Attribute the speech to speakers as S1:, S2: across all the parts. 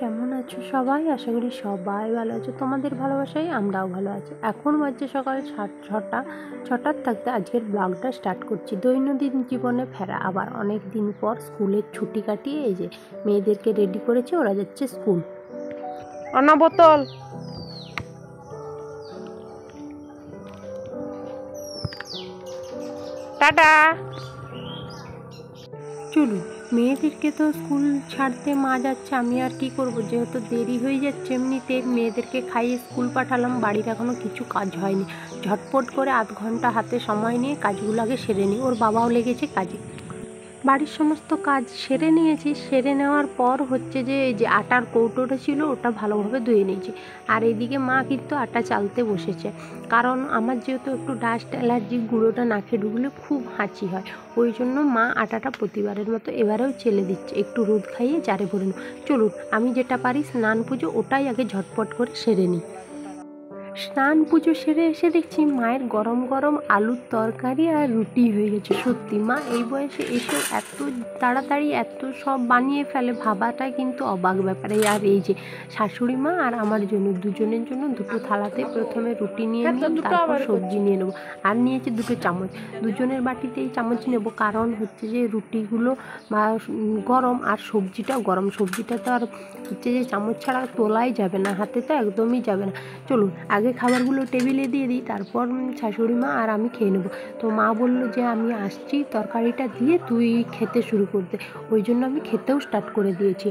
S1: কেমন আছো সবাই? আশা করি সবাই ভালো আছো। তোমাদের ভালোবাসায় আমরাও ভালো আছি। এখন বাজছে সকাল 6টার থাকতে আজকের ব্লগটা স্টার্ট করছি। দৈনন্দিন জীবনে ফেরা, আবার অনেক দিন পর স্কুলের ছুটি কাটিয়ে এই যে মেয়েদেরকে রেডি করেছে, ওরা যাচ্ছে স্কুল।
S2: আনা বোতল, টাটা।
S1: চলুন, মেয়েদেরকে তো স্কুল ছাড়তে মা যাচ্ছে, আমি আর কি করব, যেহেতু দেরি হয়ে যাচ্ছে। এমনিতে মেয়েদেরকে খাইয়ে স্কুল পাঠালাম, বাড়ির এখনও কিছু কাজ হয়নি। ঝটপট করে আধ ঘন্টা হাতে সময় নিয়ে কাজগুলো আগে সেরে নিই। ওর বাবাও লেগেছে কাজে। বাড়ির সমস্ত কাজ সেরে নিয়েছি। সেরে নেওয়ার পর হচ্ছে যে এই যে আটার কৌটোটা ছিল ওটা ভালোভাবে ধুয়ে নিয়েছি। আর এইদিকে মা কিন্তু আটা চালতে বসেছে, কারণ আমার যেহেতু একটু ডাস্ট অ্যালার্জি, গুঁড়োটা নাকে ঢুকলে খুব হাঁচি হয়, ওই জন্য মা আটাটা প্রতিবারের মতো এবারেও চেলে দিচ্ছে। একটু রোদ খাইয়ে জারে ভরে নেব। চলুন, আমি যেটা পারি স্নান পুজো ওটাই আগে ঝটপট করে সেরে নিই। স্নান পুজো সেরে এসে দেখছি মায়ের গরম গরম আলুর তরকারি আর রুটি হয়ে গেছে। সত্যি মা এই বয়সে এসে এত তাড়াতাড়ি এত সব বানিয়ে ফেলে, ভাবাটা কিন্তু অবাক ব্যাপারে। আর এই যে শাশুড়ি মা আর আমার জন্য, দুজনের জন্য দুটো থালাতে প্রথমে রুটি নিয়ে নিলাম, তারপর সবজি নিয়ে নেবো। আর নিয়েছি দুটো চামচ, দুজনের বাটিতেই চামচ নেব, কারণ হচ্ছে যে রুটিগুলো গরম আর সবজিটাও গরম। সবজিটা তো আর হচ্ছে যে চামচ ছাড়া তোলাই যাবে না, হাতে তো একদমই যাবে না। চলুন আগে খাবারগুলো টেবিলে দিয়ে দিই, তারপর শাশুড়ি মা আর আমি খেয়ে নেবো। তো মা বললো যে আমি আসছি, তরকারিটা দিয়ে তুই খেতে শুরু করতে, ওই জন্য আমি খেতেও স্টার্ট করে দিয়েছি।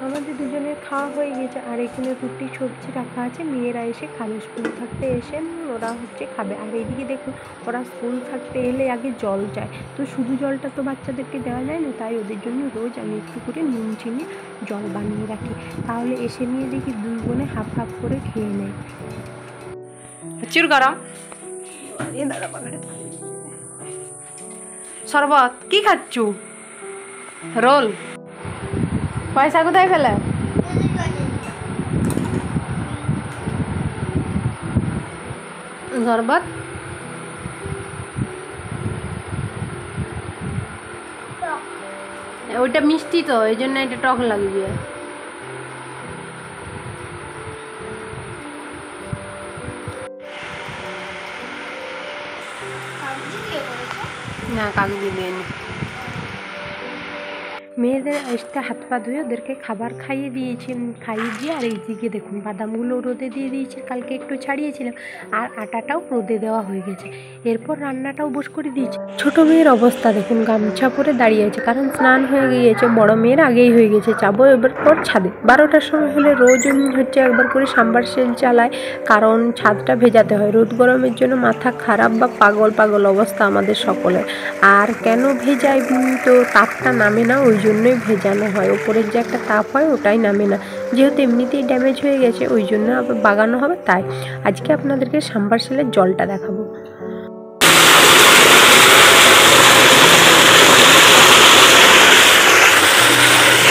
S1: আমাদের দুজনের খাওয়া হয়ে গেছে, আর এখানে রুটি সবজি রাখা আছে। মেয়েরা এসে খাবে, স্কুল থাকতে এসে ওরা হচ্ছে খাবে। আর এইদিকে দেখুন, ওরা স্কুল থাকতে এলে আগে জল চায়, তো শুধু জলটা তো বাচ্চাদেরকে দেওয়া যায় না, তাই ওদের জন্য রোজ আমি একটু করে নুন চিনি জল বানিয়ে রাখি, তাহলে এসে নিয়ে দেখি দুই বোনে হাফ হাফ করে খেয়ে নেয়।
S2: প্রচুর গরম। শরবত কি খাচ্ছু? রোল। পয়সা কোথায় ফেলে?
S1: শরবত ওইটা মিষ্টি, তো এই জন্য এটা টক লাগবে। না, কাগজি দিয়ে নি। মেয়েদের আসতে হাত পা ধুয়ে ওদেরকে খাবার খাইয়ে দিয়েছি, খাইয়ে দিয়ে আর এইদিকে দেখুন বাদামগুলো রোদে দিয়ে দিয়েছি, কালকে একটু ছাড়িয়েছিলাম, আর আটাটাও রোদে দেওয়া হয়ে গেছে। এরপর রান্নাটাও বস করে দিয়েছি। ছোটো মেয়ের অবস্থা দেখুন, গামছা পরে দাঁড়িয়ে আছে, কারণ স্নান হয়ে গিয়েছে। বড় মেয়ের আগেই হয়ে গেছে, যাবো এবার পর ছাদে। 12টার সময় হলে রোজ হচ্ছে একবার করে সাবমার্সিবল চালায়, কারণ ছাদটা ভেজাতে হয়। রোদ গরমের জন্য মাথা খারাপ বা পাগল পাগল অবস্থা আমাদের সকলের। আর কেন ভেজায়, তো তাপটা নামে না, ওই জন্যই ভেজানো হয়। ওপরের যে একটা তাপ হয় ওটাই নামে না, যেহেতু এমনিতেই ড্যামেজ হয়ে গেছে, ওই জন্য আবার বাগানো হবে। তাই আজকে আপনাদেরকে সাবমার্সিবলের জলটা দেখাবো।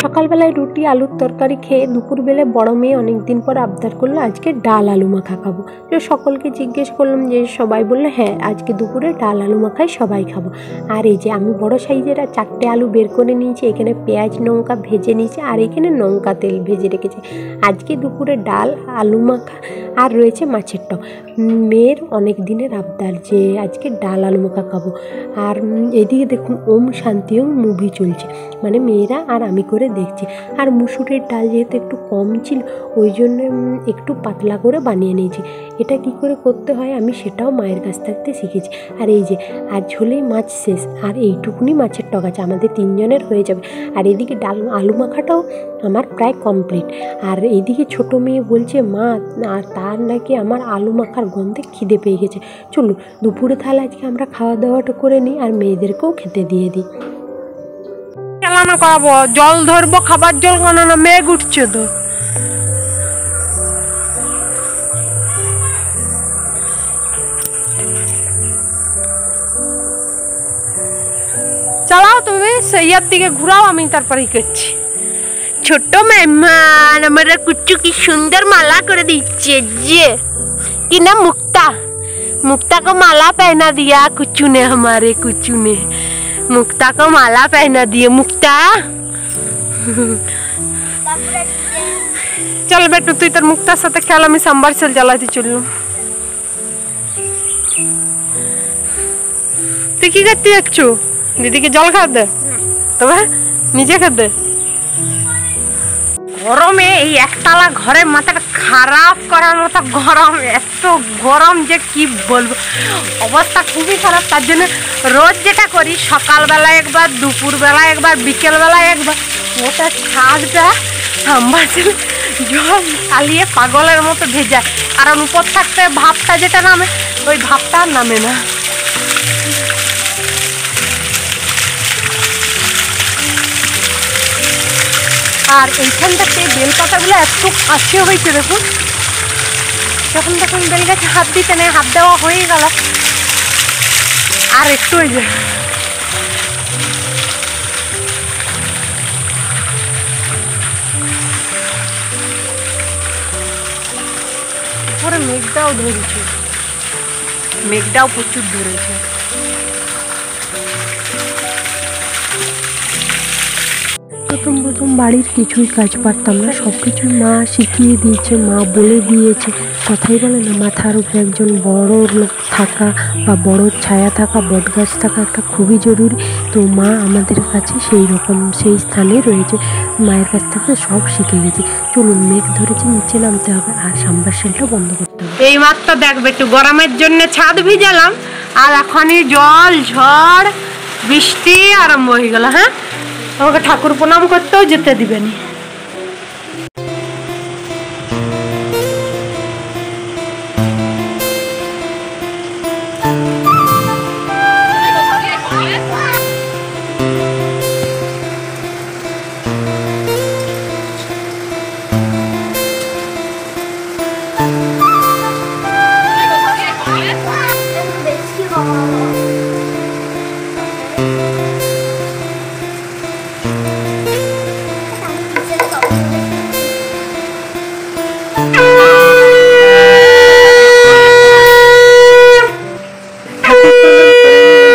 S1: সকালবেলায় রুটি আলুর তরকারি খেয়ে দুপুরবেলায় বড় মেয়ে অনেক দিন পর আবদার করলো আজকে ডাল আলু মাখা খাবো। তো সকলকে জিজ্ঞেস করলাম যে সবাই বললো হ্যাঁ, আজকে দুপুরে ডাল আলু মাখাই সবাই খাবো। আর এই যে আমি বড় সাইজের 4টে আলু বের করে নিয়েছি, এখানে পেঁয়াজ লঙ্কা ভেজে নিয়েছি, আর এখানে লঙ্কা তেল ভেজে রেখেছি। আজকে দুপুরে ডাল আলু মাখা আর রয়েছে মাছের টক। মেয়ের অনেক দিনের আবদার যে আজকে ডাল আলু মাখা খাবো। আর এদিকে দেখুন ওম শান্তি ওম মুভি চলছে, মানে মেয়েরা আর আমি করে দেখছি। আর মুসুরের ডাল যেহেতু একটু কম ছিল, ওই জন্য একটু পাতলা করে বানিয়ে নিয়েছি। এটা কি করে করতে হয় আমি সেটাও মায়ের কাছ থাকতে শিখেছি। আর এই যে আজ ঝোলেই মাছ শেষ, আর এইটুকুনি মাছের টক আছে, আমাদের 3 জনের হয়ে যাবে। আর এদিকে ডাল আলু মাখাটাও আমার প্রায় কমপ্লিট। আর এইদিকে ছোটো মেয়ে বলছে মা, আর তার নাকি আমার আলু মাখার গন্ধে খিদে পেয়ে গেছে। চলুন দুপুরে তাহলে আজকে আমরা খাওয়া দাওয়াটা করে নিই, আর মেয়েদেরকেও খেতে দিয়ে দিই।
S2: চালানো করাবো, জল ধরবো, খাবার জল খানো না, মেঘ উঠছে তো। চালাও তুমি, সেইয়ার দিকে ঘুরাও, আমি তারপরে করছি। ছোট্ট মেহমান আমার কুচু কি সুন্দর মালা করে দিচ্ছে, যে কি না মুক্তা, मुक्ता को माला पहना दिया कुचू ने, हमारे कुचू ने मुक्ता को माला पहना दिए। मुक्ता চল বেটু তুই তোর মুক্তার সাথে খেল, আমি সাম্বারসেল জ্বালাতে চললুম। তুই কি করতে যাচ্ছ? দিদিকে জল খাওয়া দে, তবে নিজে খেতে। গরমে এই একতলা ঘরে মাথাটা খারাপ করার মতো গরম, এত গরম যে কি বলবো, অবস্থা খুবই খারাপ। তার জন্য রোজ যেটা করি, সকালবেলা একবার, দুপুরবেলা একবার, বিকেলবেলা একবার ওটা ছাদটা সাম্বারসেল জল চালিয়ে পাগলের মতো ভেজায়। কারণ উপর থাকতে ভাবটা যেটা নামে, ওই ভাবটা আর নামে না। আর এইখানটাতে বেলপাতাগুলো এত কাছে হয়েছে দেখুন, যখন তখন বেল গাছে হাত দিতে নেই, হাত দেওয়া হয়ে গেল আর একটু হয়ে যায়। উপরে মেঘটাও ধরেছে, মেঘটাও প্রচুর ধরেছে।
S1: প্রথম বাড়ির কিছুই কাজ পারতাম না, সব কিছু মা শিখিয়ে দিয়েছে, মা বলে দিয়েছে। কথাই বলে না, মাথার উপরে একজন বড় লোক থাকা বা বড় ছায়া থাকা, বটগাছ থাকা একটা খুবই জরুরি। তো মা আমাদের কাছে সেই স্থানে রয়েছে, মায়ের কাছ থেকে সব শিখে গেছি। চলুন, মেঘ ধরেছে, নিচে নামতে হবে আর সাম্বারসেলটা বন্ধ করতে হবে।
S2: এই মাত্র দেখবে একটু গরমের জন্য ছাদ ভিজালাম, আর এখনই জল ঝড় বৃষ্টি আরম্ভ হয়ে গেল। হ্যাঁ, আমাকে ঠাকুর প্রণাম করতেও যেতে দিবেনি।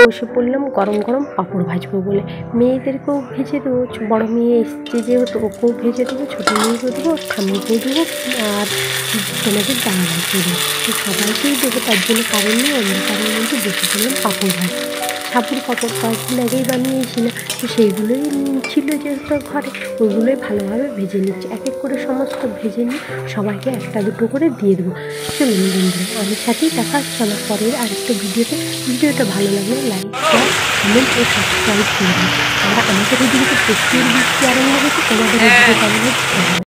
S1: বসে পড়লাম গরম গরম পাঁপড় ভাজবো বলে। মেয়েদেরকেও ভেজে দেবো, বড় মেয়ে এসছে যেহেতু ওকেও ভেজে দেবো, ছোটো মেয়েকেও দেবো, ঠাম্মিকেও দেবো, আর তোমাদের দাঁড়া ভাজবো দেবো। তো সবাইকেই দেবো, তার জন্য কারণ নেই, অন্ধকারের মধ্যে বসে পড়লাম পাঁপড় ভাজ। সাবুর পাঁপড় কয়েকদিন আগেই বানিয়েছি না, তো সেইগুলোই ছিল যেহেতু ঘরে, ওইগুলোই ভালোভাবে ভেজে নিচ্ছি। এক এক করে সমস্ত ভেজে নিয়ে সবাইকে একটা দুটো করে দিয়ে দেবো। চলুন বন্ধুরা, আমি সাথেই দেখা হচ্ছে আমার পরের আরেকটা ভিডিওটা ভালো লাগলে লাইক, শেয়ার, কমেন্ট ও সাবস্ক্রাইব করবেন। আর আমাদের এদিকে প্রচুর বৃষ্টি আরম্ভ হয়েছে, তোমাদের এদিকে কেমন হচ্ছে?